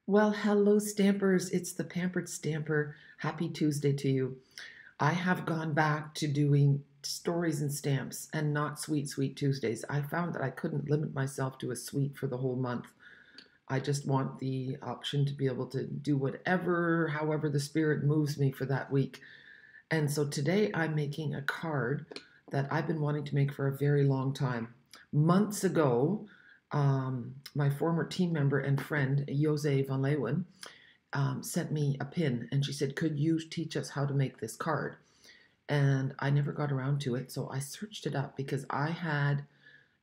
Well, hello, Stampers. It's the Pampered Stamper. Happy Tuesday to you. I have gone back to doing stories and stamps and not sweet, sweet Tuesdays. I found that I couldn't limit myself to a sweet for the whole month. I just want the option to be able to do whatever, however the spirit moves me for that week. And so today I'm making a card that I've been wanting to make for a very long time. Months ago, my former team member and friend, Jose van Leeuwen, sent me a pin and she said, "Could you teach us how to make this card?" And I never got around to it, so I searched it up because I had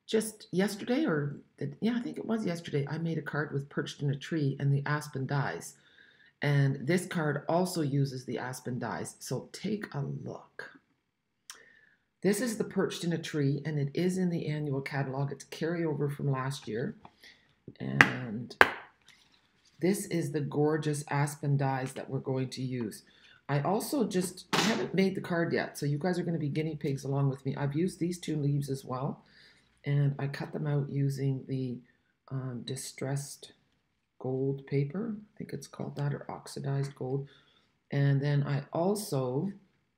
just yesterday, I think it was yesterday, I made a card with Perched in a Tree and the Aspen Dies. And this card also uses the Aspen Dies, so take a look. This is the Perched in a Tree, and it is in the annual catalog. It's a carryover from last year. And this is the gorgeous Aspen Dies that we're going to use. I haven't made the card yet, so you guys are going to be guinea pigs along with me. I've used these two leaves as well, and I cut them out using the distressed gold paper. I think it's called that, or oxidized gold. And then I also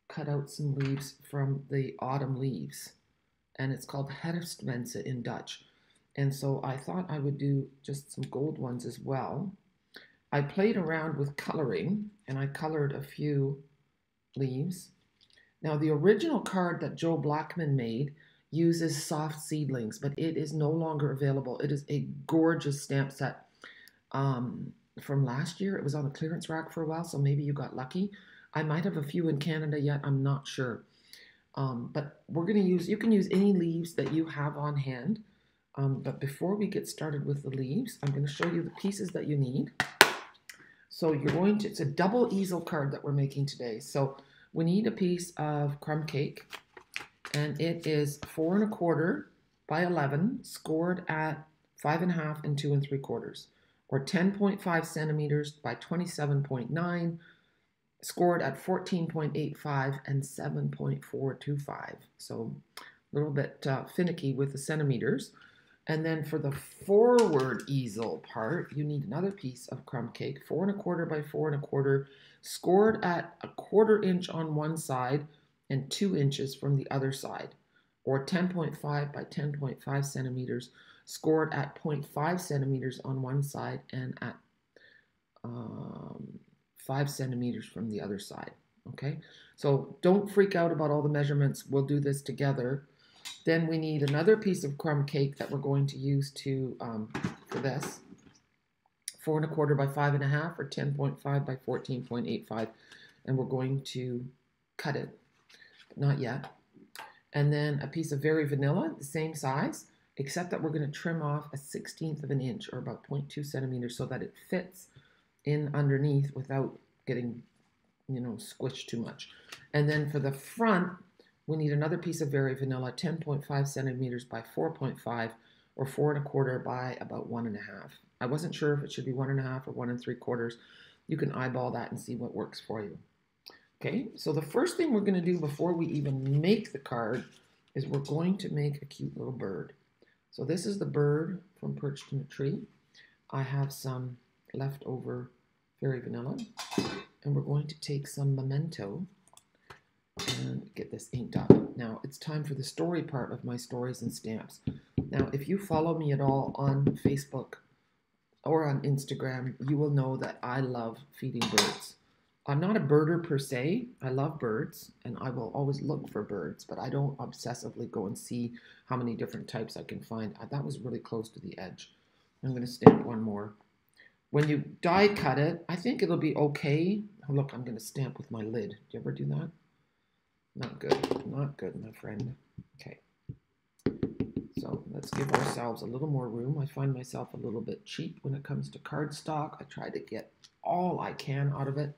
cut out some leaves from the autumn leaves, and it's called herfstwensen in Dutch. And so I thought I would do just some gold ones as well. I played around with coloring, and I colored a few leaves. Now, the original card that Jo Blackman made uses soft seedlings, but it is no longer available. It is a gorgeous stamp set from last year. It was on the clearance rack for a while, so maybe you got lucky. I might have a few in Canada yet, I'm not sure. But you can use any leaves that you have on hand. But before we get started with the leaves, I'm going to show you the pieces that you need. So it's a double easel card that we're making today. So we need a piece of crumb cake, and it is 4 1/4 by 11, scored at 5 1/2 and 2 3/4, or 10.5 centimeters by 27.9, scored at 14.85 and 7.425. So a little bit finicky with the centimeters. And then for the forward easel part, you need another piece of crumb cake, 4 1/4 by 4 1/4, scored at 1/4 inch on one side and 2 inches from the other side, or 10.5 by 10.5 centimeters, scored at 0.5 centimeters on one side and at 5 centimeters from the other side. Okay, so don't freak out about all the measurements. We'll do this together. Then we need another piece of crumb cake that we're going to use for this. 4 1/4 by 5 1/2, or 10.5 by 14.85, and we're going to cut it, but not yet. And then a piece of very vanilla, the same size, except that we're going to trim off a 1/16 of an inch, or about 0.2 centimeters, so that it fits in underneath without getting, squished too much. And then for the front, we need another piece of very vanilla, 10.5 centimeters by 4.5, or 4 1/4 by about 1 1/2. I wasn't sure if it should be 1 1/2 or 1 3/4. You can eyeball that and see what works for you. Okay, so the first thing we're going to do before we even make the card is we're going to make a cute little bird. So this is the bird from Perched in a Tree. I have some leftover very vanilla, and we're going to take some memento and get this inked up. Now it's time for the story part of my stories and stamps. Now, if you follow me at all on Facebook or on Instagram, you will know that I love feeding birds. I'm not a birder per se. I love birds, and I will always look for birds, but I don't obsessively go and see how many different types I can find. That was really close to the edge. I'm going to stamp one more. When you die cut it, I think it'll be okay. Oh, look, I'm going to stamp with my lid. Do you ever do that? Not good. Not good, my friend. Okay. So let's give ourselves a little more room. I find myself a little bit cheap when it comes to cardstock. I try to get all I can out of it.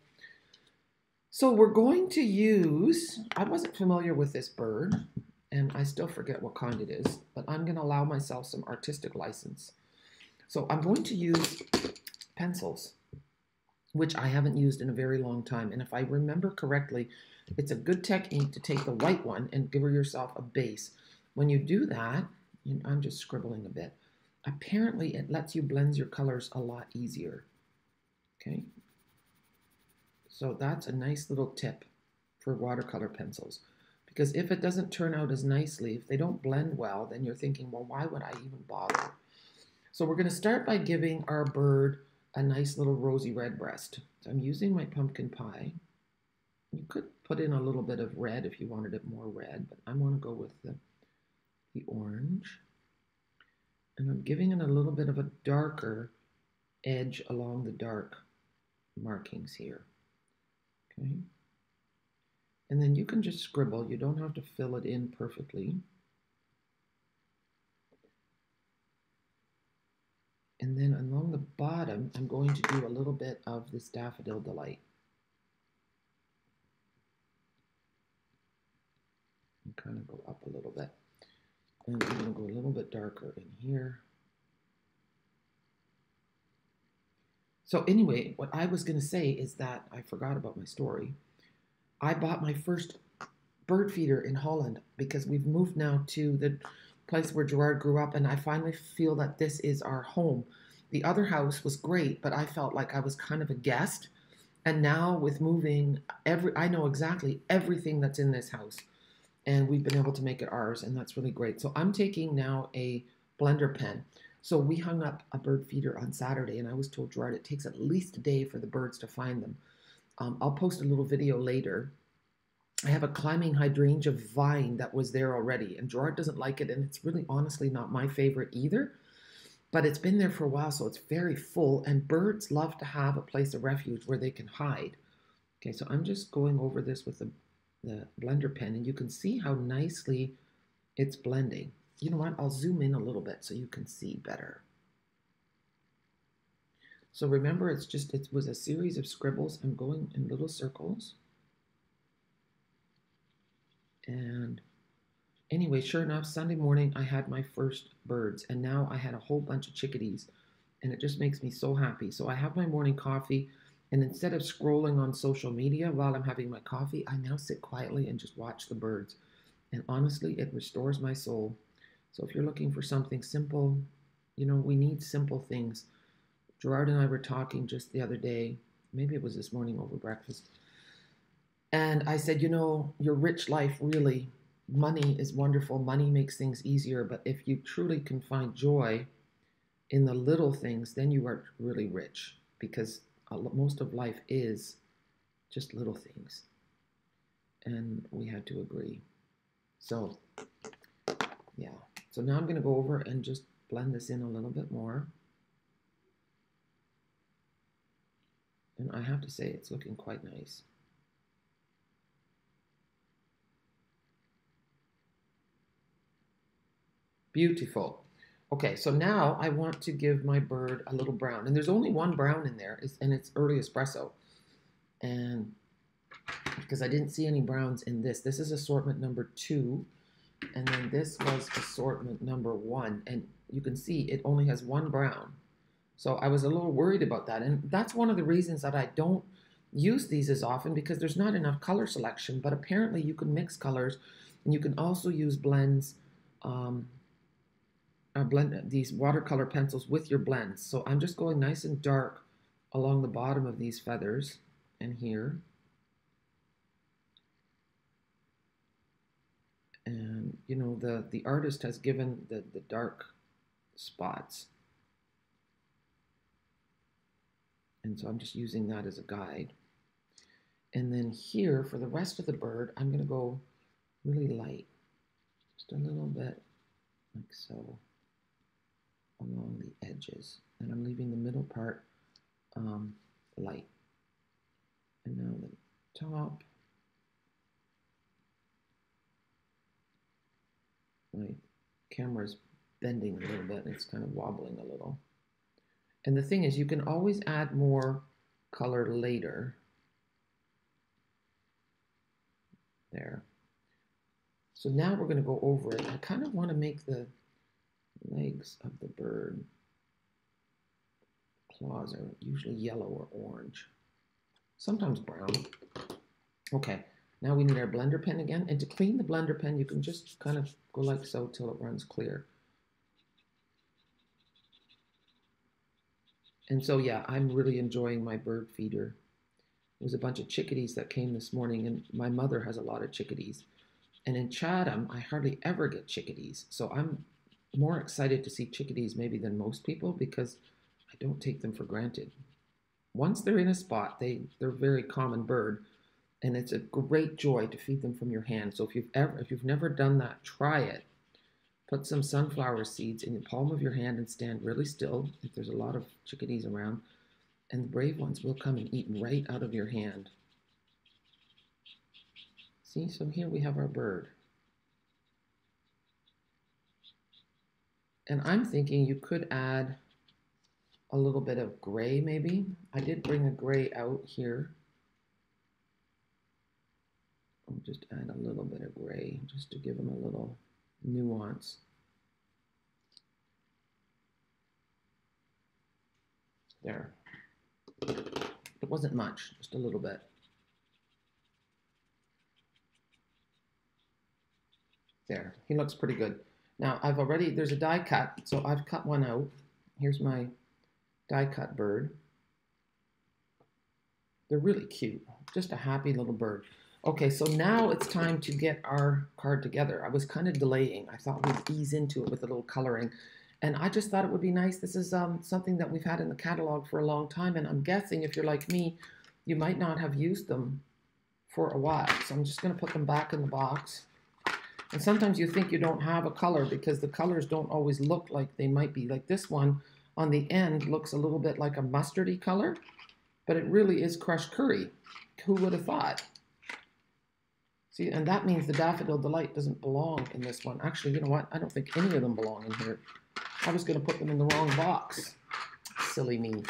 So we're going to use, I wasn't familiar with this bird, and I still forget what kind it is, but I'm going to allow myself some artistic license. So I'm going to use pencils, which I haven't used in a very long time. And if I remember correctly, it's a good technique to take the white one and give yourself a base. When you do that, I'm just scribbling a bit. Apparently, it lets you blend your colors a lot easier. Okay, so that's a nice little tip for watercolor pencils, because if it doesn't turn out as nicely, if they don't blend well, then you're thinking, well, why would I even bother? So we're going to start by giving our bird a nice little rosy red breast. So I'm using my pumpkin pie. You could put in a little bit of red if you wanted it more red, but I want to go with the orange. And I'm giving it a little bit of a darker edge along the dark markings here. Okay. And then you can just scribble. You don't have to fill it in perfectly. And then along the bottom, I'm going to do a little bit of this Daffodil Delight. And kind of go up a little bit. And I'm going to go a little bit darker in here. So anyway, what I was going to say is that I forgot about my story. I bought my first bird feeder in Holland because we've moved now to the place where Gerard grew up, and I finally feel that this is our home. The other house was great, but I felt like I was kind of a guest. And now with moving, I know exactly everything that's in this house, and we've been able to make it ours, and that's really great. So I'm taking now a blender pen. So we hung up a bird feeder on Saturday, and I was told Gerard it takes at least a day for the birds to find them. I'll post a little video later. I have a climbing hydrangea vine that was there already, and Gerard doesn't like it, and it's really honestly not my favorite either, but it's been there for a while, so it's very full, and birds love to have a place of refuge where they can hide. Okay, so I'm just going over this with the blender pen, and you can see how nicely it's blending. You know what? I'll zoom in a little bit so you can see better. So remember, it was a series of scribbles. I'm going in little circles. And anyway, sure enough, Sunday morning, I had my first birds, and now I had a whole bunch of chickadees, and it just makes me so happy. So I have my morning coffee, and instead of scrolling on social media while I'm having my coffee, I now sit quietly and just watch the birds. And honestly, it restores my soul. So if you're looking for something simple, you know, we need simple things. Gerard and I were talking just the other day, maybe it was this morning over breakfast, and I said, you know, your rich life, really, money is wonderful. Money makes things easier. But if you truly can find joy in the little things, then you are really rich, because most of life is just little things. And we had to agree. So, yeah. So now I'm going to go over and just blend this in a little bit more. And I have to say, it's looking quite nice. Beautiful. Okay, so now I want to give my bird a little brown. And there's only one brown in there, and it's early espresso. And because I didn't see any browns in this. This is assortment number 2. And then this was assortment number 1. And you can see it only has one brown. So I was a little worried about that. And that's one of the reasons that I don't use these as often, because there's not enough color selection. But apparently you can mix colors, and you can also use blends, blend these watercolor pencils with your blends. So I'm just going nice and dark along the bottom of these feathers and here. And you know, the artist has given the dark spots. And so I'm just using that as a guide. And then here, for the rest of the bird, I'm going to go really light. Just a little bit, like so, along the edges. And I'm leaving the middle part light. And now the top. My camera's bending a little bit, and it's kind of wobbling a little. And the thing is, you can always add more color later. There. So now we're going to go over it. I kind of want to make the legs of the bird. Claws are usually yellow or orange. Sometimes brown. Okay, now we need our blender pen again. And to clean the blender pen, you can just kind of go like so till it runs clear. And so, yeah, I'm really enjoying my bird feeder. There was a bunch of chickadees that came this morning, and my mother has a lot of chickadees. And in Chatham, I hardly ever get chickadees. So I'm more excited to see chickadees maybe than most people because I don't take them for granted. Once they're in a spot, they're a very common bird, and it's a great joy to feed them from your hand. So if you've never done that, try it. Put some sunflower seeds in the palm of your hand and stand really still if there's a lot of chickadees around, and the brave ones will come and eat right out of your hand. See, so here we have our bird. And I'm thinking you could add a little bit of gray maybe. I did bring a gray out here. I'll just add a little bit of gray just to give them a little nuance. There. It wasn't much, just a little bit. There, he looks pretty good. Now there's a die cut, so I've cut one out. Here's my die cut bird. They're really cute, just a happy little bird. Okay, so now it's time to get our card together. I was kind of delaying. I thought we'd ease into it with a little coloring. And I just thought it would be nice. This is something that we've had in the catalog for a long time. And I'm guessing if you're like me, you might not have used them for a while. So I'm just going to put them back in the box. And sometimes you think you don't have a color because the colors don't always look like they might be. Like this one on the end looks a little bit like a mustardy color, but it really is crushed curry. Who would have thought? See, and that means the Daffodil Delight doesn't belong in this one. Actually, you know what? I don't think any of them belong in here. I was going to put them in the wrong box. Silly me.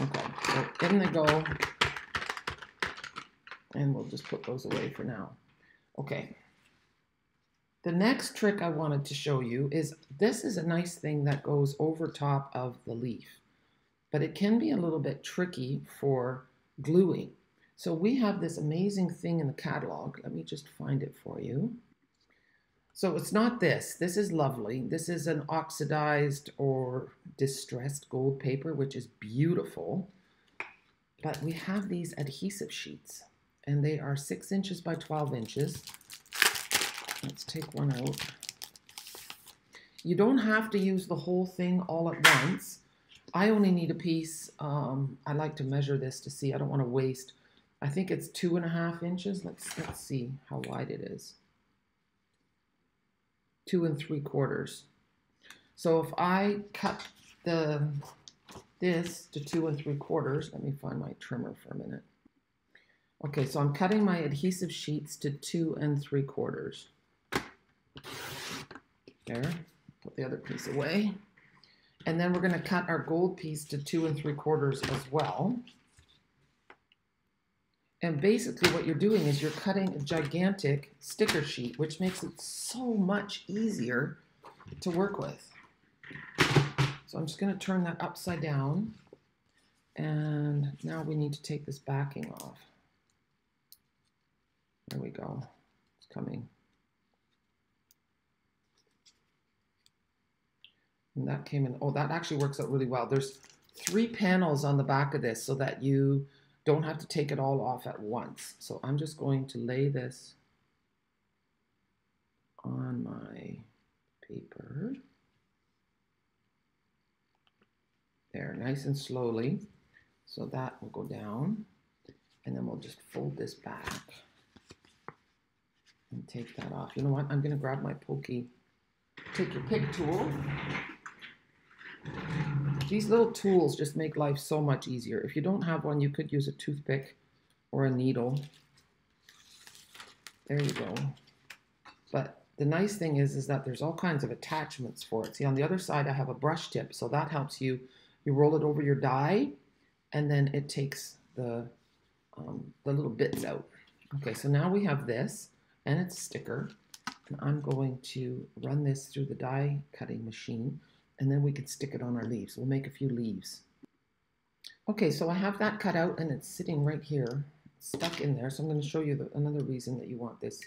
Okay, so in they go. And we'll just put those away for now. Okay. The next trick I wanted to show you is this is a nice thing that goes over top of the leaf, but it can be a little bit tricky for gluing. So we have this amazing thing in the catalog. Let me just find it for you. So it's not this. This is lovely. This is an oxidized or distressed gold paper, which is beautiful. But we have these adhesive sheets, and they are 6 inches by 12 inches. Let's take one out. You don't have to use the whole thing all at once. I only need a piece. I like to measure this to see. I don't want to waste. I think it's 2.5 inches. Let's see how wide it is. 2 3/4. So if I cut this to 2 3/4, let me find my trimmer for a minute. Okay, so I'm cutting my adhesive sheets to 2 3/4. There, put the other piece away. And then we're going to cut our gold piece to 2 3/4 as well. And basically what you're doing is you're cutting a gigantic sticker sheet, which makes it so much easier to work with. So I'm just going to turn that upside down. And now we need to take this backing off. There we go. It's coming. And that came in. Oh, that actually works out really well. There's 3 panels on the back of this so that you don't have to take it all off at once. So I'm just going to lay this on my paper. There, nice and slowly. So that will go down. And then we'll just fold this back and take that off. You know what? I'm going to grab my pokey. Take your pick tool. These little tools just make life so much easier. If you don't have one, you could use a toothpick or a needle. There you go. But the nice thing is that there's all kinds of attachments for it. See, on the other side, I have a brush tip, so that helps you. You roll it over your die, and then it takes the little bits out. Okay, so now we have this, and it's a sticker. And I'm going to run this through the die cutting machine, and then we can stick it on our leaves. We'll make a few leaves. Okay, so I have that cut out and it's sitting right here, stuck in there. So I'm going to show you another reason that you want this.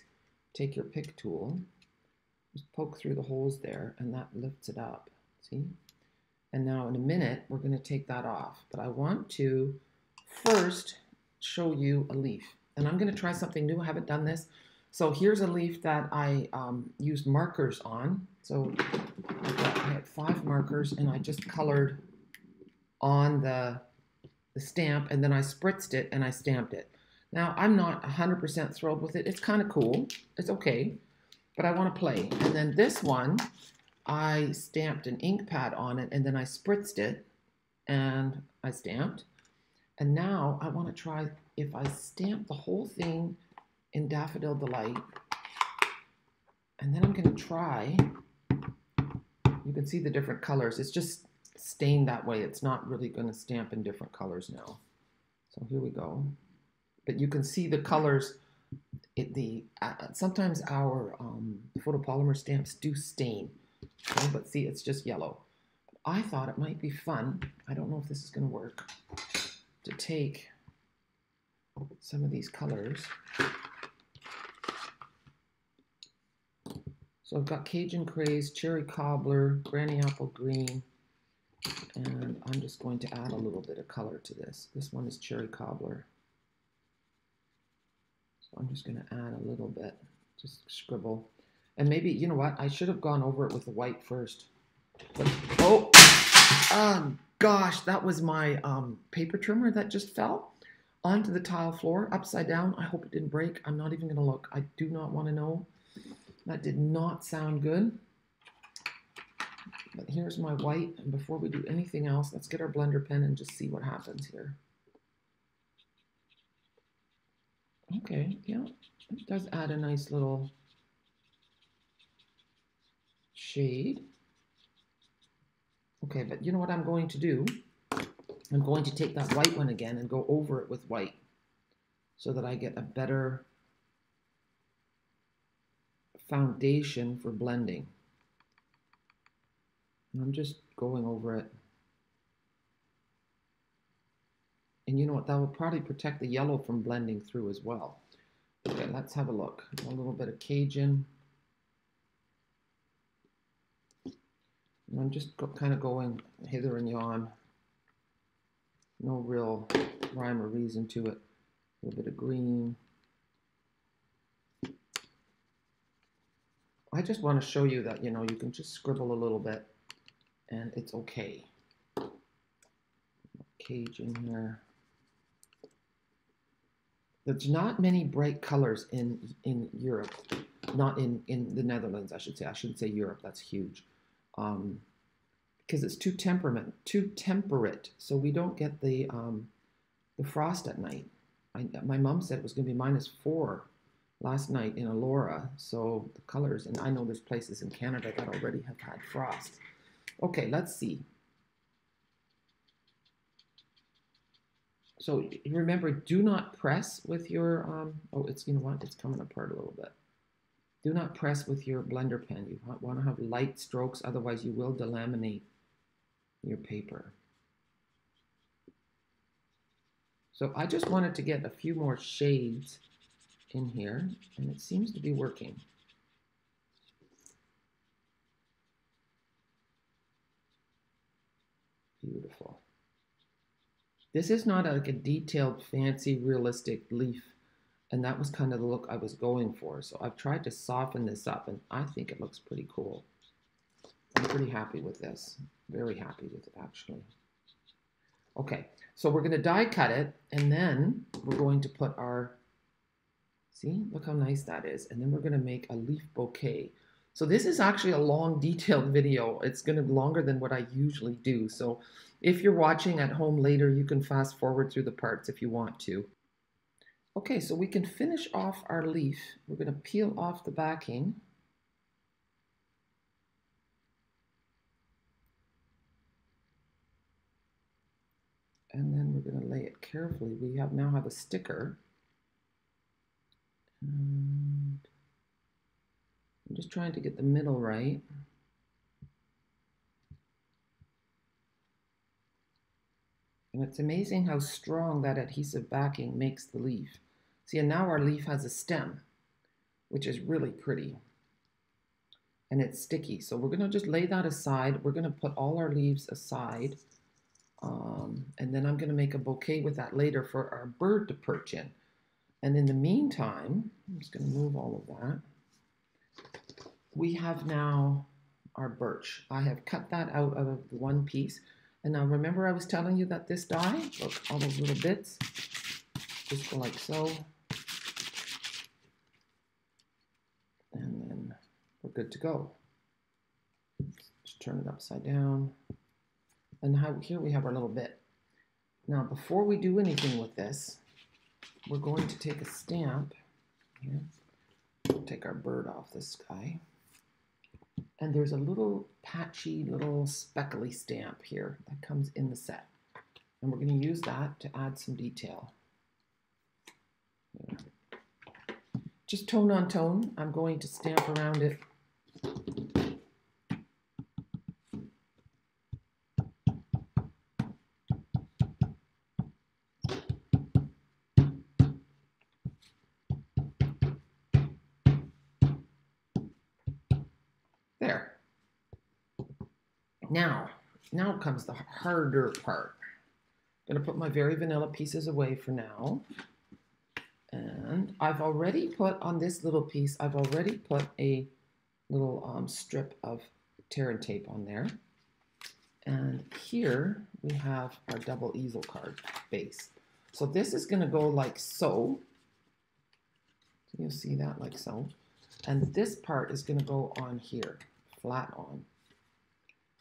Take your pick tool, just poke through the holes there, and that lifts it up. See? And now in a minute, we're going to take that off. But I want to first show you a leaf. And I'm going to try something new. I haven't done this. So here's a leaf that I used markers on. So I had 5 markers and I just colored on the stamp, and then I spritzed it and I stamped it. Now, I'm not 100% thrilled with it. It's kind of cool. It's okay, but I want to play. And then this one, I stamped an ink pad on it, and then I spritzed it, and I stamped. And now I want to try if I stamp the whole thing in Daffodil Delight, and then I'm going to try, you can see the different colors. It's just stained that way. It's not really going to stamp in different colors now. So here we go. But you can see the colors. Sometimes our photopolymer stamps do stain. Okay, but see, it's just yellow. I thought it might be fun. I don't know if this is going to work. To take some of these colors. So I've got Cajun Craze, Cherry Cobbler, Granny Apple Green, and I'm just going to add a little bit of color to this. This one is Cherry Cobbler. So I'm just going to add a little bit, just scribble. And maybe, you know what, I should have gone over it with the white first. But, oh, gosh, that was my paper trimmer that just fell onto the tile floor, upside down. I hope it didn't break. I'm not even going to look. I do not want to know. That did not sound good. But here's my white, and before we do anything else, let's get our blender pen and just see what happens here. Okay, yeah, it does add a nice little shade. Okay, but you know what I'm going to do? I'm going to take that white one again and go over it with white so that I get a better foundation for blending. And I'm just going over it. And you know what? That will probably protect the yellow from blending through as well. Okay, let's have a look. A little bit of Cajun. And I'm just kind of going hither and yon. No real rhyme or reason to it. A little bit of green. I just want to show you that, you know, you can just scribble a little bit and it's okay. Cajun here. There's not many bright colors in Europe, not in the Netherlands, I should say. I shouldn't say Europe, that's huge. Because it's too temperate, so we don't get the frost at night. My mom said it was going to be -4 last night in Elora, so the colors, and I know there's places in Canada that already have had frost. Okay, let's see. So remember, do not press with your, oh, it's, you know what, it's coming apart a little bit. Do not press with your blender pen. You want to have light strokes, otherwise you will delaminate your paper. So I just wanted to get a few more shades in here, and it seems to be working. Beautiful. This is not like a detailed, fancy, realistic leaf, and that was kind of the look I was going for. So I've tried to soften this up, and I think it looks pretty cool. I'm pretty happy with this. Very happy with it, actually. Okay, so we're going to die cut it, and then we're going to put our, see, look how nice that is. And then we're going to make a leaf bouquet. So this is actually a long, detailed video. It's going to be longer than what I usually do. So if you're watching at home later, you can fast forward through the parts if you want to. Okay, so we can finish off our leaf. We're going to peel off the backing. And then we're going to lay it carefully. We now have a sticker. And I'm just trying to get the middle right. And it's amazing how strong that adhesive backing makes the leaf. See, and now our leaf has a stem, which is really pretty. and it's sticky. So we're gonna just lay that aside. We're gonna put all our leaves aside. And then I'm gonna make a bouquet with that later for our bird to perch in. And in the meantime, I'm just gonna move all of that. We have now our birch. I have cut that out of the one piece. And now remember I was telling you that this die, look, all those little bits, just go like so. And then we're good to go. Just turn it upside down. And here we have our little bit. Now before we do anything with this, we're going to take a stamp here. We'll take our bird off this guy. And there's a little patchy, little speckly stamp here that comes in the set. And we're going to use that to add some detail. Yeah. Just tone on tone. I'm going to stamp around it. There. Now comes the harder part. I'm going to put my very vanilla pieces away for now. And I've already put on this little piece, I've already put a little strip of tear and tape on there. And here we have our double easel card base. So this is going to go like so. You'll see that like so. And this part is going to go on here, flat on.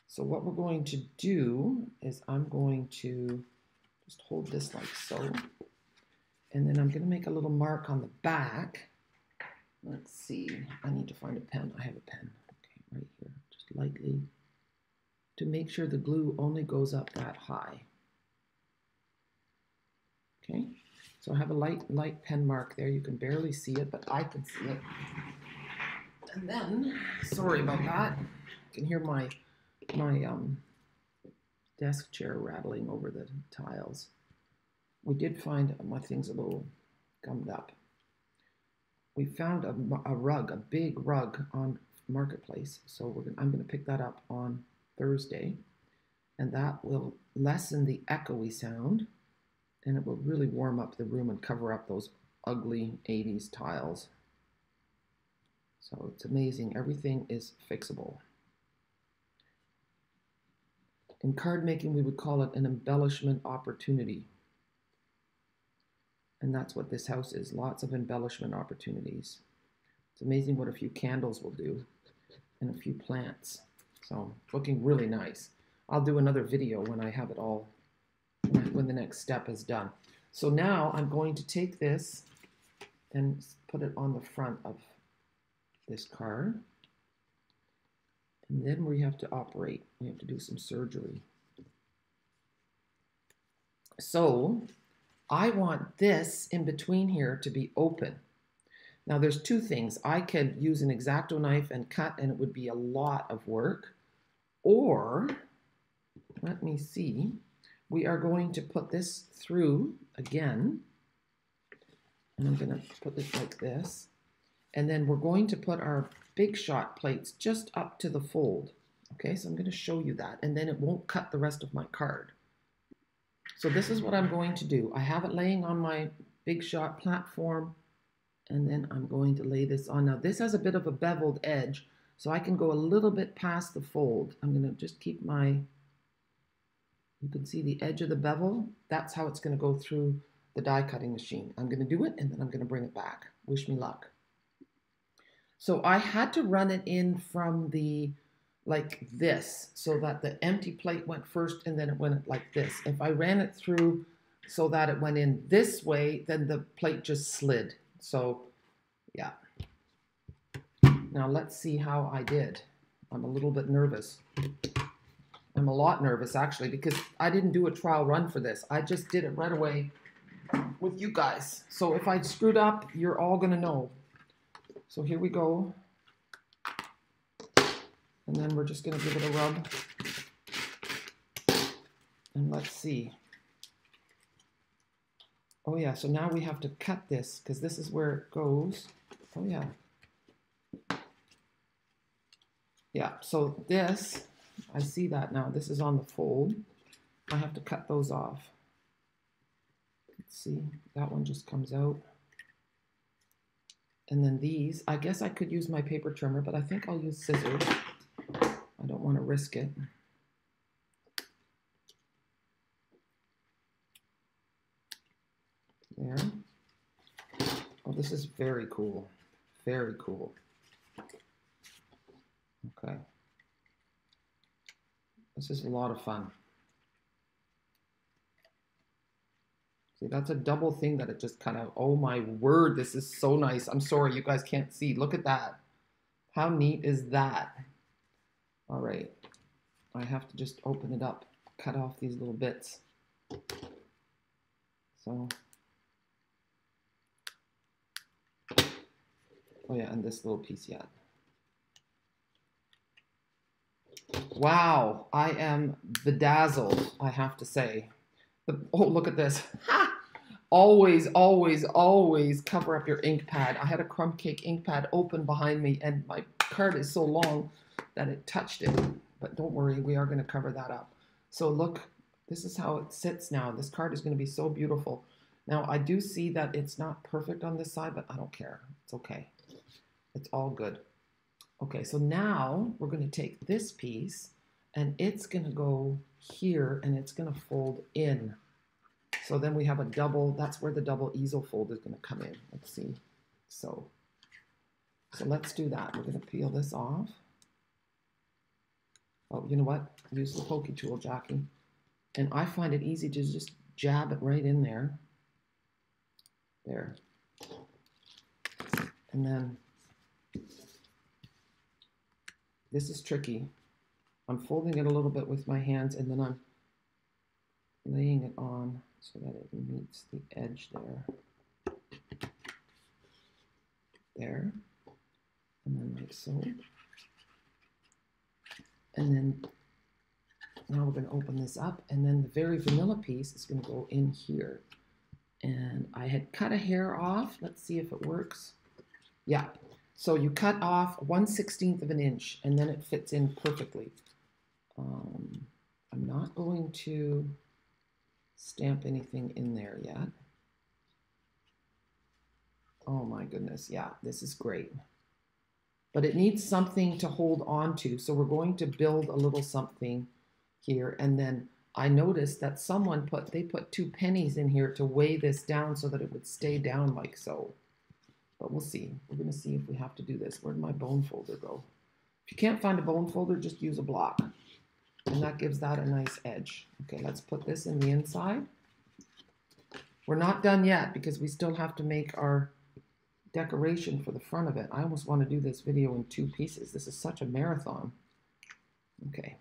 So what we're going to do is I'm going to just hold this like so. And then I'm going to make a little mark on the back. Let's see. I need to find a pen. I have a pen. Okay, right here. Just lightly. To make sure the glue only goes up that high. Okay. So I have a light pen mark there. You can barely see it, but I can see it. And then, sorry about that. You can hear my desk chair rattling over the tiles. We did find my thing's a little gummed up. We found a rug, a big rug on Marketplace. So I'm going to pick that up on Thursday, and that will lessen the echoey sound, and it will really warm up the room and cover up those ugly 80s tiles. So it's amazing. Everything is fixable. In card making, we would call it an embellishment opportunity. And that's what this house is. Lots of embellishment opportunities. It's amazing what a few candles will do and a few plants. So looking really nice. I'll do another video when I have it all, when the next step is done. So now I'm going to take this and put it on the front of this card. And then we have to operate. We have to do some surgery. So I want this in between here to be open. Now there's two things. I could use an X-Acto knife and cut, and it would be a lot of work. Or, let me see, we are going to put this through again. And I'm going to put it like this. And then we're going to put our big shot plates just up to the fold. Okay, so I'm going to show you that, and then it won't cut the rest of my card. So this is what I'm going to do. I have it laying on my big shot platform, and then I'm going to lay this on. Now this has a bit of a beveled edge, so I can go a little bit past the fold. I'm going to just keep my, you can see the edge of the bevel. That's how it's going to go through the die cutting machine. I'm going to do it, and then I'm going to bring it back. Wish me luck. So I had to run it in from the, like this, so that the empty plate went first and then it went like this. If I ran it through so that it went in this way, then the plate just slid. So yeah. Now let's see how I did. I'm a little bit nervous. I'm a lot nervous actually, because I didn't do a trial run for this. I just did it right away with you guys. So if I screwed up, you're all gonna know. So here we go. And then we're just going to give it a rub. And let's see. Oh yeah, so now we have to cut this, because this is where it goes. Oh yeah. Yeah, so this, I see that now. This is on the fold. I have to cut those off. Let's see, that one just comes out. And then these, I guess I could use my paper trimmer, but I think I'll use scissors. I don't want to risk it. There. Oh, this is very cool. Very cool. Okay. This is a lot of fun. See, that's a double thing that it just kind of, oh my word, this is so nice. I'm sorry, you guys can't see. Look at that. How neat is that? All right. I have to just open it up, cut off these little bits. So, oh yeah, and this little piece yet. Wow, I am bedazzled, I have to say. Oh, look at this. Ha! Always, always, always cover up your ink pad. I had a crumb cake ink pad open behind me, and my card is so long that it touched it. But don't worry, we are going to cover that up. So look, this is how it sits now. This card is going to be so beautiful. Now, I do see that it's not perfect on this side, but I don't care. It's okay. It's all good. Okay, so now we're going to take this piece, and it's going to go here, and it's going to fold in. So then we have a double, that's where the double easel fold is going to come in. Let's see. So let's do that. We're going to peel this off. Oh, you know what? Use the pokey tool, Jackie. And I find it easy to just jab it right in there. There. And then this is tricky. I'm folding it a little bit with my hands, and then I'm laying it on so that it meets the edge there. There. And then like so. And then now we're going to open this up, and then the very vanilla piece is going to go in here. And I had cut a hair off. Let's see if it works. Yeah. So you cut off 1/16 of an inch, and then it fits in perfectly. I'm not going to stamp anything in there yet. Oh my goodness. Yeah, this is great. But it needs something to hold on to. So we're going to build a little something here. And then I noticed that someone put 2 pennies in here to weigh this down so that it would stay down like so. But we'll see. We're going to see if we have to do this. Where'd my bone folder go? If you can't find a bone folder, just use a block. And that gives that a nice edge. Okay, let's put this in the inside. We're not done yet because we still have to make our decoration for the front of it. I almost want to do this video in 2 pieces. This is such a marathon. Okay.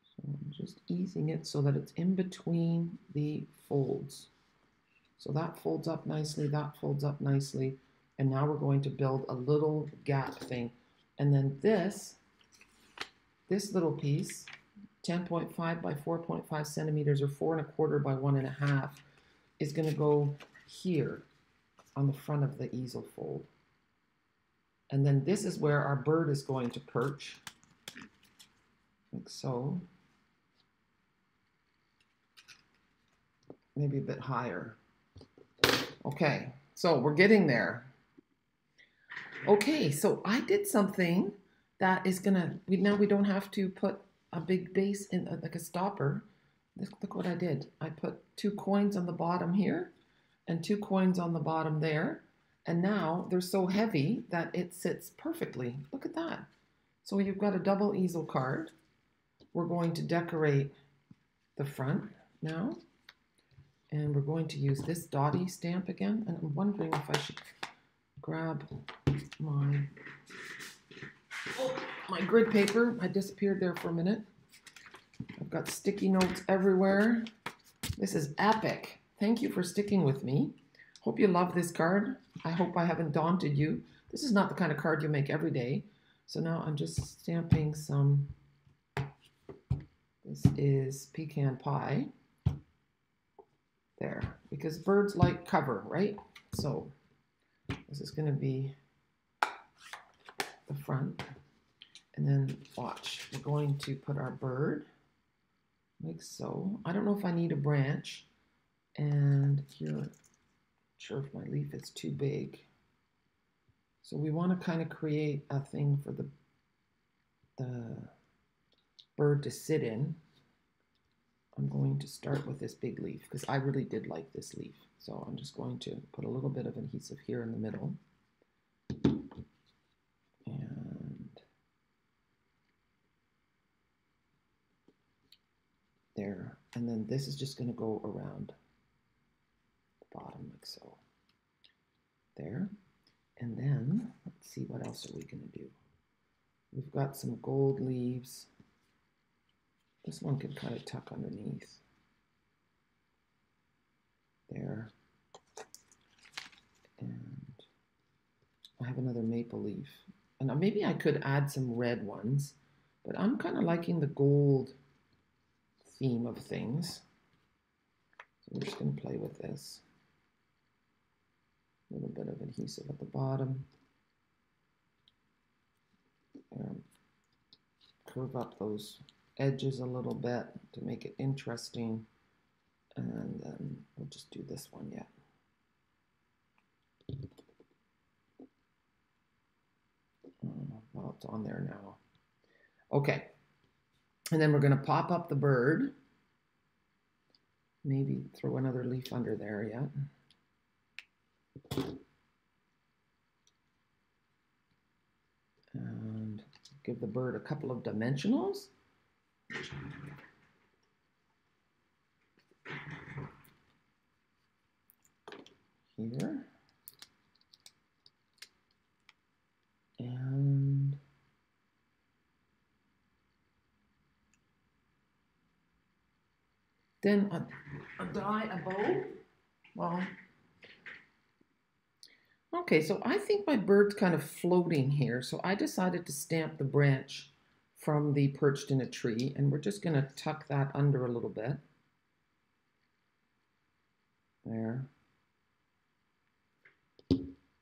So I'm just easing it so that it's in between the folds. So that folds up nicely, that folds up nicely. And now we're going to build a little gap thing. And then this little piece, 10.5 by 4.5 centimeters or 4 1/4 by 1 1/2, is going to go here on the front of the easel fold. And then this is where our bird is going to perch, like so. Maybe a bit higher. Okay, so we're getting there. Okay, so I did something that is gonna, now we don't have to put a big base in, like a stopper. Look what I did. I put 2 coins on the bottom here and 2 coins on the bottom there. And now they're so heavy that it sits perfectly. Look at that. So you've got a double easel card. We're going to decorate the front now. And we're going to use this Dottie stamp again. And I'm wondering if I should grab my grid paper. I disappeared there for a minute. I've got sticky notes everywhere. This is epic. Thank you for sticking with me. Hope you love this card. I hope I haven't daunted you. This is not the kind of card you make every day. So now I'm just stamping some. This is pecan pie. There, because birds like cover, right? So this is going to be the front. And then watch, we're going to put our bird like so. I don't know if I need a branch. And here, I'm not sure if my leaf is too big. So we want to kind of create a thing for the bird to sit in. I'm going to start with this big leaf because I really did like this leaf. So I'm just going to put a little bit of adhesive here in the middle. And there. And then this is just going to go around the bottom like so. There. And then, let's see, what else are we going to do? We've got some gold leaves. This one could kind of tuck underneath. There. And I have another maple leaf. And maybe I could add some red ones, but I'm kind of liking the gold theme of things. So we're just going to play with this. A little bit of adhesive at the bottom. And curve up those edges a little bit to make it interesting. And then we'll just do this one yet. Well, it's on there now. Okay. And then we're going to pop up the bird. Maybe throw another leaf under there yet. And give the bird a couple of dimensionals. Here. And then a die, a bow. Well, okay, so I think my bird's kind of floating here. So I decided to stamp the branch from the perched in a tree, and we're just going to tuck that under a little bit. There.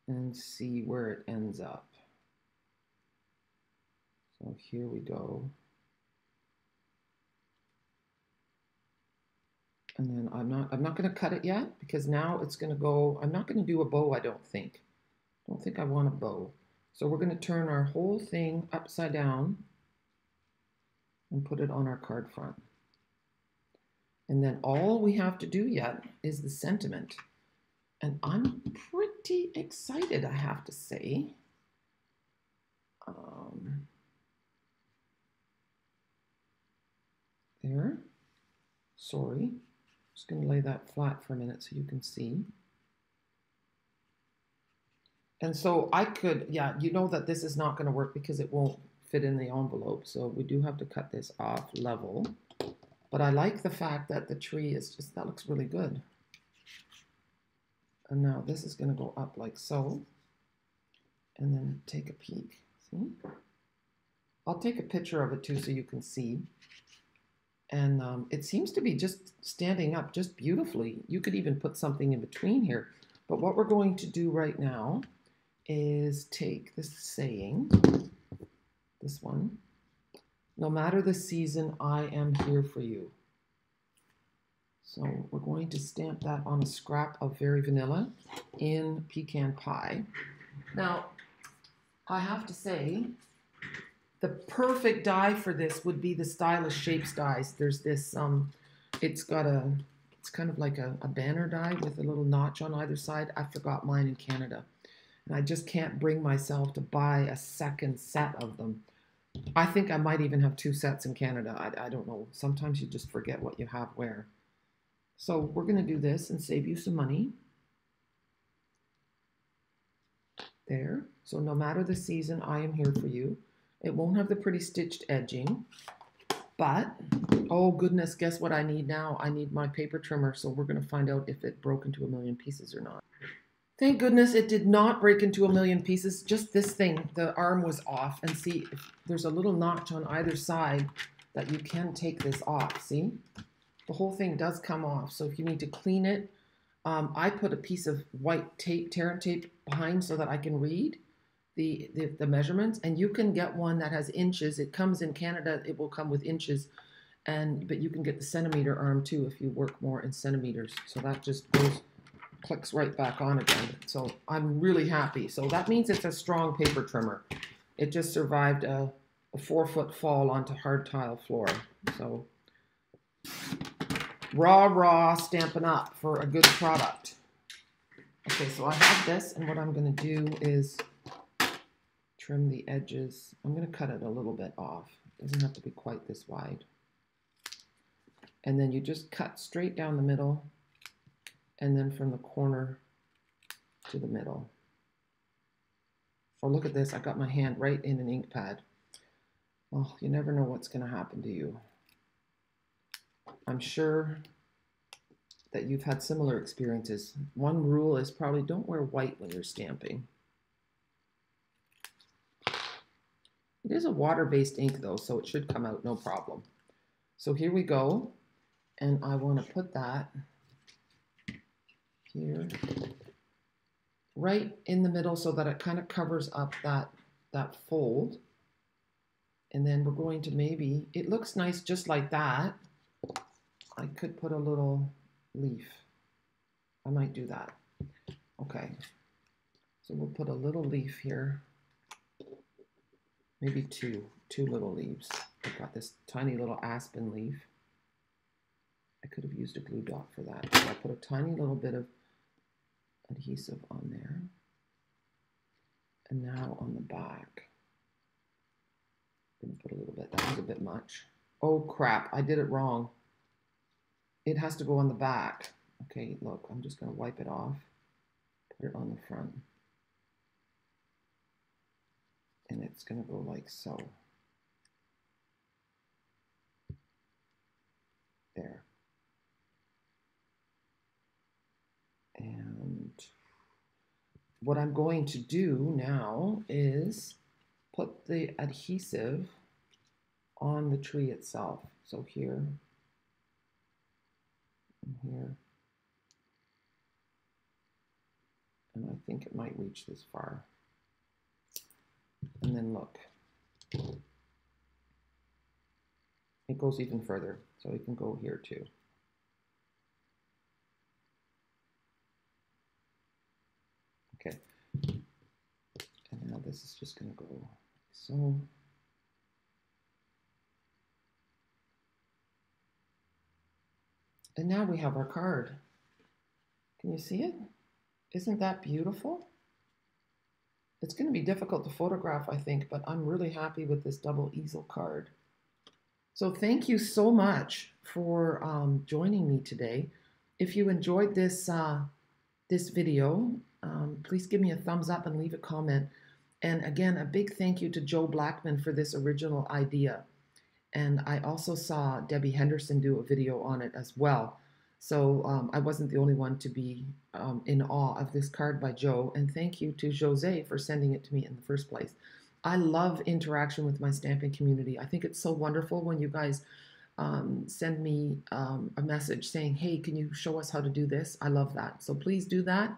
And see where it ends up. So here we go. And then I'm not going to cut it yet because now it's going to go, I'm not going to do a bow, I don't think. I don't think I want a bow. So we're going to turn our whole thing upside down and put it on our card front. And then all we have to do yet is the sentiment. And I'm pretty excited, I have to say. There. Sorry. Just going to lay that flat for a minute so you can see. And so I could, yeah, you know that this is not going to work because it won't fit in the envelope. So we do have to cut this off level. But I like the fact that the tree is just, that looks really good. And now this is going to go up like so. And then take a peek. See? I'll take a picture of it too so you can see. And it seems to be just standing up just beautifully. You could even put something in between here. But what we're going to do right now is take this saying, this one, no matter the season, I am here for you. So we're going to stamp that on a scrap of Very Vanilla in pecan pie. Now, I have to say, the perfect die for this would be the Stylish Shapes dies. There's this, it's kind of like a banner die with a little notch on either side. I forgot mine in Canada. And I just can't bring myself to buy a second set of them. I think I might even have 2 sets in Canada. I don't know. Sometimes you just forget what you have where. So we're going to do this and save you some money. There. So no matter the season, I am here for you. It won't have the pretty stitched edging, but, oh goodness, guess what I need now? I need my paper trimmer, so we're going to find out if it broke into a million pieces or not. Thank goodness it did not break into a million pieces, just this thing, the arm was off, and see, if there's a little notch on either side that you can take this off, see? the whole thing does come off. So if you need to clean it, I put a piece of white tape, tear tape behind so that I can read the measurements. And you can get one that has inches. It comes in Canada, it will come with inches. But you can get the centimeter arm too if you work more in centimeters. So that just clicks right back on again. So I'm really happy. So that means it's a strong paper trimmer. It just survived a 4-foot fall onto hard tile floor. So raw Stampin' Up! For a good product. Okay, so I have this, and what I'm going to do is trim the edges. I'm going to cut it a little bit off. It doesn't have to be quite this wide. And then you just cut straight down the middle, and then from the corner to the middle. Oh, look at this. I got my hand right in an ink pad. Oh, you never know what's going to happen to you. I'm sure that you've had similar experiences. One rule is probably don't wear white when you're stamping. It is a water-based ink though, so it should come out no problem. So here we go. And I want to put that here, right in the middle so that it kind of covers up that fold. And then we're going to maybe, it looks nice just like that. I could put a little leaf. I might do that. Okay. So we'll put a little leaf here. Maybe two little leaves. I've got this tiny little aspen leaf. I could have used a glue dot for that. So I put a tiny little bit of adhesive on there. And now on the back, I'm going to put a little bit. That was a bit much. Oh crap, I did it wrong. It has to go on the back. Okay, look, I'm just going to wipe it off. Put it on the front. And it's going to go like so. There. And what I'm going to do now is put the adhesive on the tree itself. So here and here. And I think it might reach this far. And then look. It goes even further, so it can go here too. Okay. And now this is just going to go so. And now we have our card. Can you see it? Isn't that beautiful? It's going to be difficult to photograph, I think, but I'm really happy with this double easel card. So thank you so much for joining me today. If you enjoyed this, this video, please give me a thumbs up and leave a comment. And again, a big thank you to Jo Blackman for this original idea. And I also saw Debbie Henderson do a video on it as well. So I wasn't the only one to be in awe of this card by Jo. And thank you to Jose for sending it to me in the first place. I love interaction with my stamping community. I think it's so wonderful when you guys send me a message saying, hey, can you show us how to do this? I love that. So please do that.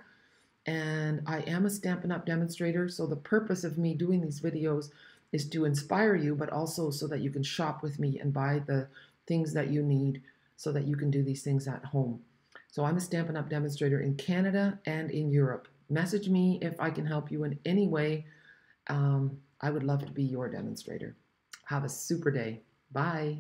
And I am a Stampin' Up! Demonstrator. So the purpose of me doing these videos is to inspire you, but also so that you can shop with me and buy the things that you need so that you can do these things at home. So I'm a Stampin' Up! Demonstrator in Canada and in Europe. Message me if I can help you in any way. I would love to be your demonstrator. Have a super day. Bye.